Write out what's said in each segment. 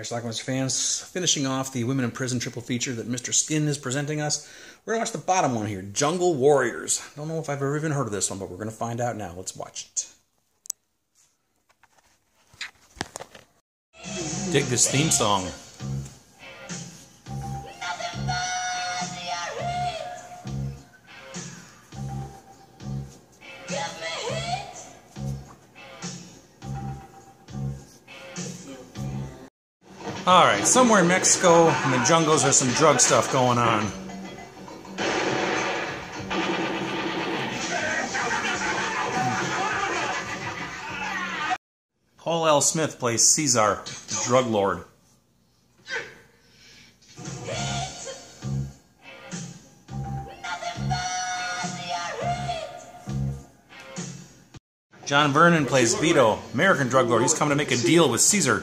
Alright, Schlockmeisters fans, finishing off the Women in Prison triple feature that Mr. Skin is presenting us. We're going to watch the bottom one here, Jungle Warriors. Don't know if I've ever even heard of this one, but we're going to find out now. Let's watch it. Dig this theme song. Alright, somewhere in Mexico, in the jungles, there's some drug stuff going on. Paul L. Smith plays Caesar, the drug lord. John Vernon plays Vito, American drug lord. He's coming to make a deal with Caesar.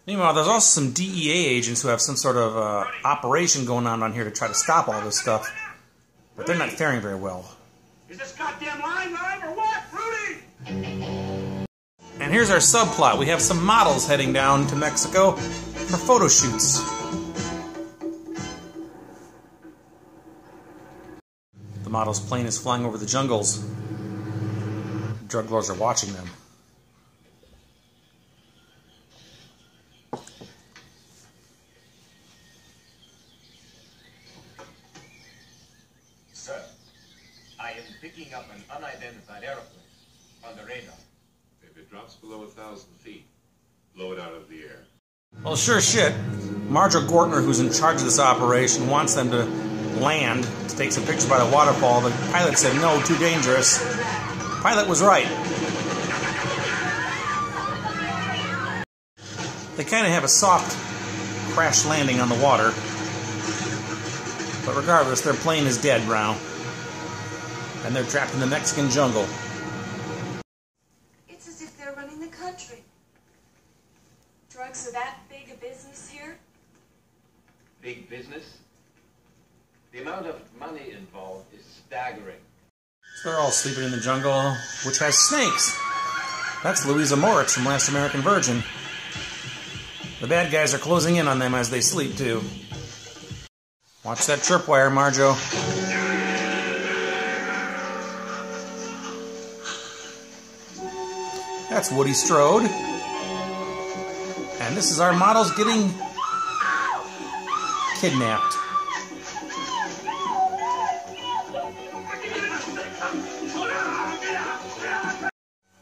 Meanwhile, there's also some DEA agents who have some sort of operation going on here to try to stop all this stuff. But they're not faring very well. Is this goddamn line live or what, Rudy? And here's our subplot. We have some models heading down to Mexico for photo shoots. The model's plane is flying over the jungles. Drug lords are watching them. Sir, I am picking up an unidentified airplane on the radar. If it drops below 1,000 feet, blow it out of the air. Well, sure shit. Marjorie Gortner, who's in charge of this operation, wants them to land to take some pictures by the waterfall. The pilot said, no, too dangerous. The pilot was right. They kind of have a soft crash landing on the water. But regardless, their plane is dead now. And they're trapped in the Mexican jungle. It's as if they're running the country. Drugs are that big a business here? Big business? The amount of money involved is staggering. So they're all sleeping in the jungle, which has snakes. That's Louisa Moritz from Last American Virgin. The bad guys are closing in on them as they sleep, too. Watch that tripwire, Marjo. That's Woody Strode. And this is our models getting kidnapped.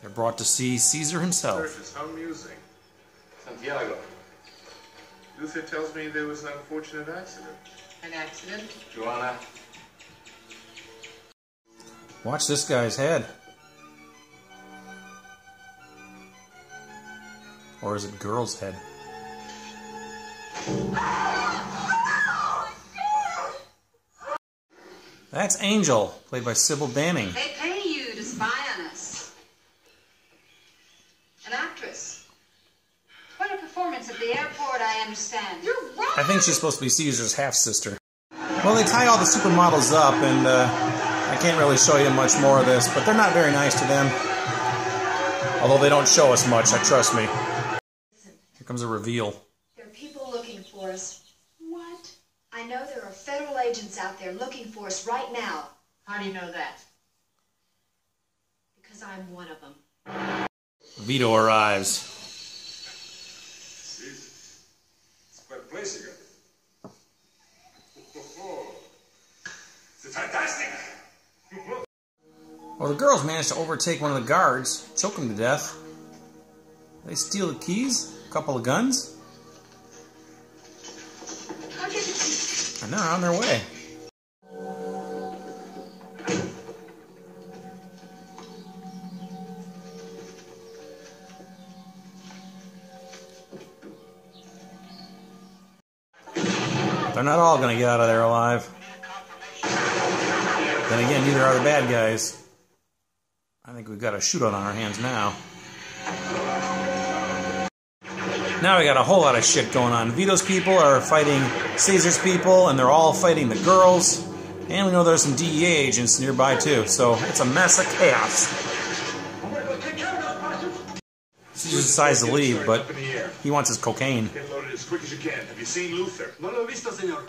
They're brought to see Caesar himself. Search is how amusing. Santiago. Luther tells me there was an unfortunate accident. An accident? Joanna. Watch this guy's head. Or is it girl's head? That's Angel, played by Sybil Banning. They pay you to spy on us. An actress. Quite a performance at the airport, I understand. You're right. I think she's supposed to be Caesar's half-sister. Well, they tie all the supermodels up, and I can't really show you much more of this, but they're not very nice to them. Although they don't show us much, trust me. Here comes a reveal. There are people looking for us. What? I know there are federal agents out there looking for us right now. How do you know that? Because I'm one of them. Vito arrives. It's quite a place you got. It's fantastic! Well, the girls managed to overtake one of the guards, choke him to death. They steal the keys, a couple of guns, and they're on their way. They're not all going to get out of there alive. Then again, neither are the bad guys. I think we've got a shootout on our hands now. Now we got a whole lot of shit going on. Vito's people are fighting Caesar's people, and they're all fighting the girls. And we know there's some DEA agents nearby too, so it's a mess of chaos. Caesar decides to leave, but he wants his cocaine. Get loaded as quick as you can. Have you seen Luther? No lo he visto, señor.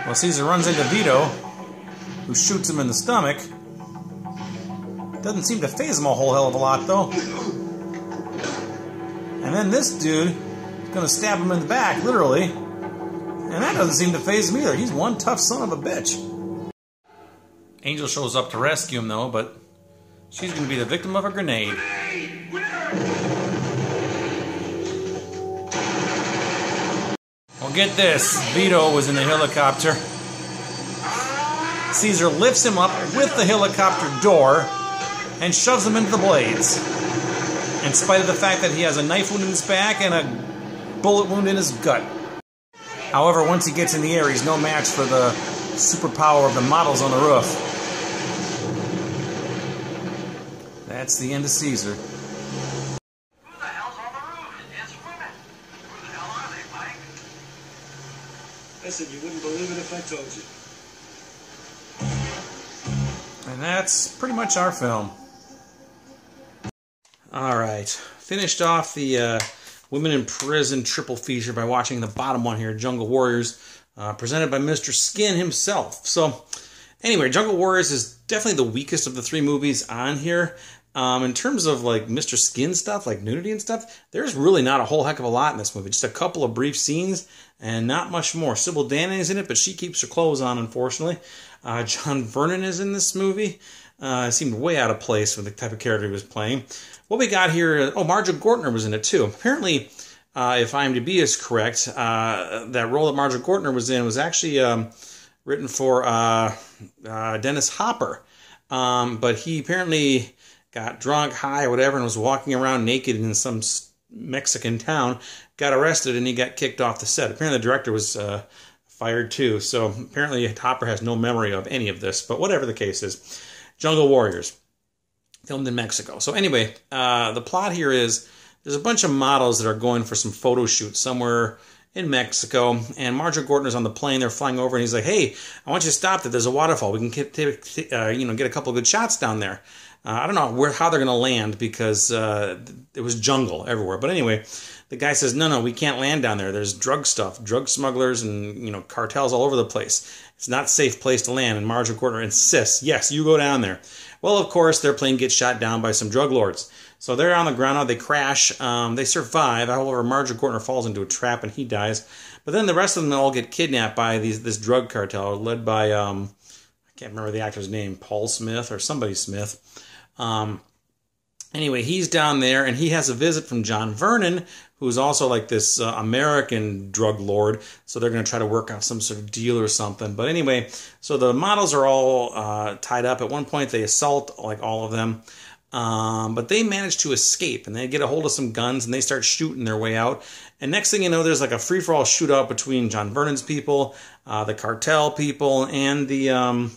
Well, Caesar runs into Vito, who shoots him in the stomach. Doesn't seem to faze him a whole hell of a lot, though. And then this dude is going to stab him in the back, literally. And that doesn't seem to faze him either. He's one tough son of a bitch. Angel shows up to rescue him, though, but she's going to be the victim of a grenade. Well, get this. Vito was in the helicopter. Caesar lifts him up with the helicopter door and shoves him into the blades. In spite of the fact that he has a knife wound in his back and a bullet wound in his gut. However, once he gets in the air, he's no match for the superpower of the models on the roof. That's the end of Caesar. Who the hell's on the roof? It's women. Who the hell are they, Mike? Listen, you wouldn't believe it if I told you. And that's pretty much our film. Alright, finished off the Women in Prison triple feature by watching the bottom one here, Jungle Warriors, presented by Mr. Skin himself. So, anyway, Jungle Warriors is definitely the weakest of the three movies on here. In terms of like Mr. Skin stuff, like nudity and stuff, there's really not a whole heck of a lot in this movie. Just a couple of brief scenes and not much more. Sybil Danning is in it, but she keeps her clothes on, unfortunately. John Vernon is in this movie. Seemed way out of place with the type of character he was playing. What we got here, oh, Marjorie Gortner was in it too. Apparently, if IMDb is correct, that role that Marjorie Gortner was in was actually written for Dennis Hopper. But he apparently got drunk, high, or whatever, and was walking around naked in some Mexican town, got arrested, and he got kicked off the set. Apparently the director was fired too, so apparently Hopper has no memory of any of this, but whatever the case is. Jungle Warriors, filmed in Mexico. So anyway, the plot here is there's a bunch of models that are going for some photo shoots somewhere in Mexico, and Marjorie Gortner's on the plane. They're flying over, and he's like, "Hey, I want you to stop that. There's a waterfall. We can get a couple of good shots down there." I don't know how they're going to land because it was jungle everywhere. But anyway, the guy says, no, we can't land down there. There's drug stuff, drug smugglers, and cartels all over the place. It's not a safe place to land. And Marjorie Gortner insists, yes, you go down there. Well, of course, their plane gets shot down by some drug lords. So they're on the ground now. They crash. They survive. However, Marjorie Gortner falls into a trap and he dies. But then the rest of them all get kidnapped by this drug cartel led by, I can't remember the actor's name, Paul Smith or somebody Smith. Anyway, he's down there, and he has a visit from John Vernon, who's also like this American drug lord, so they're going to try to work out some sort of deal or something. But anyway, so the models are all tied up. At one point, they assault like all of them, but they manage to escape, and they get a hold of some guns, and they start shooting their way out. And next thing you know, there's like a free-for-all shootout between John Vernon's people, the cartel people, and the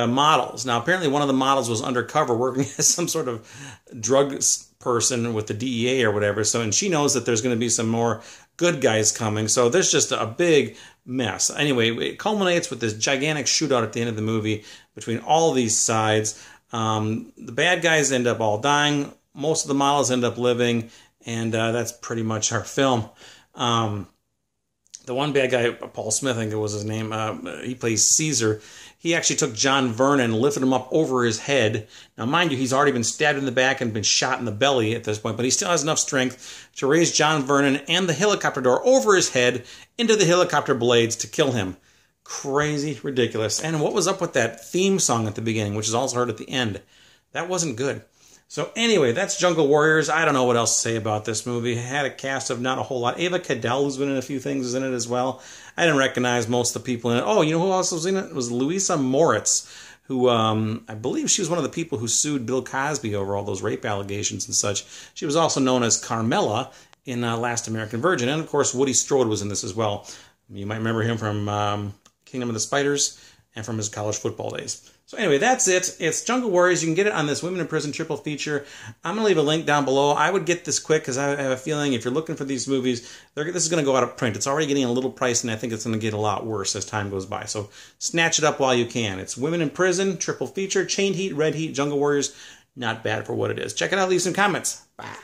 models. Now, apparently one of the models was undercover working as some sort of drug person with the DEA or whatever. So, and she knows that there's going to be some more good guys coming. So there's just a big mess. Anyway, it culminates with this gigantic shootout at the end of the movie between all of these sides. The bad guys end up all dying. Most of the models end up living. And that's pretty much our film. The one bad guy, Paul Smith, I think it was his name, he plays Caesar. He actually took John Vernon and lifted him up over his head. Now, mind you, he's already been stabbed in the back and been shot in the belly at this point, but he still has enough strength to raise John Vernon and the helicopter door over his head into the helicopter blades to kill him. Crazy, ridiculous. And what was up with that theme song at the beginning, which is also heard at the end? That wasn't good. So anyway, that's Jungle Warriors. I don't know what else to say about this movie. It had a cast of not a whole lot. Ava Cadell, who's been in a few things, is in it as well. I didn't recognize most of the people in it. Oh, you know who else was in it? It was Louisa Moritz, who I believe she was one of the people who sued Bill Cosby over all those rape allegations and such. She was also known as Carmela in Last American Virgin. And, of course, Woody Strode was in this as well. You might remember him from Kingdom of the Spiders and from his college football days. So anyway, that's it. It's Jungle Warriors. You can get it on this Women in Prison triple feature. I'm going to leave a link down below. I would get this quick because I have a feeling if you're looking for these movies, this is going to go out of print. It's already getting a little pricey, and I think it's going to get a lot worse as time goes by. So snatch it up while you can. It's Women in Prison triple feature, Chained Heat, Red Heat, Jungle Warriors. Not bad for what it is. Check it out. Leave some comments. Bye.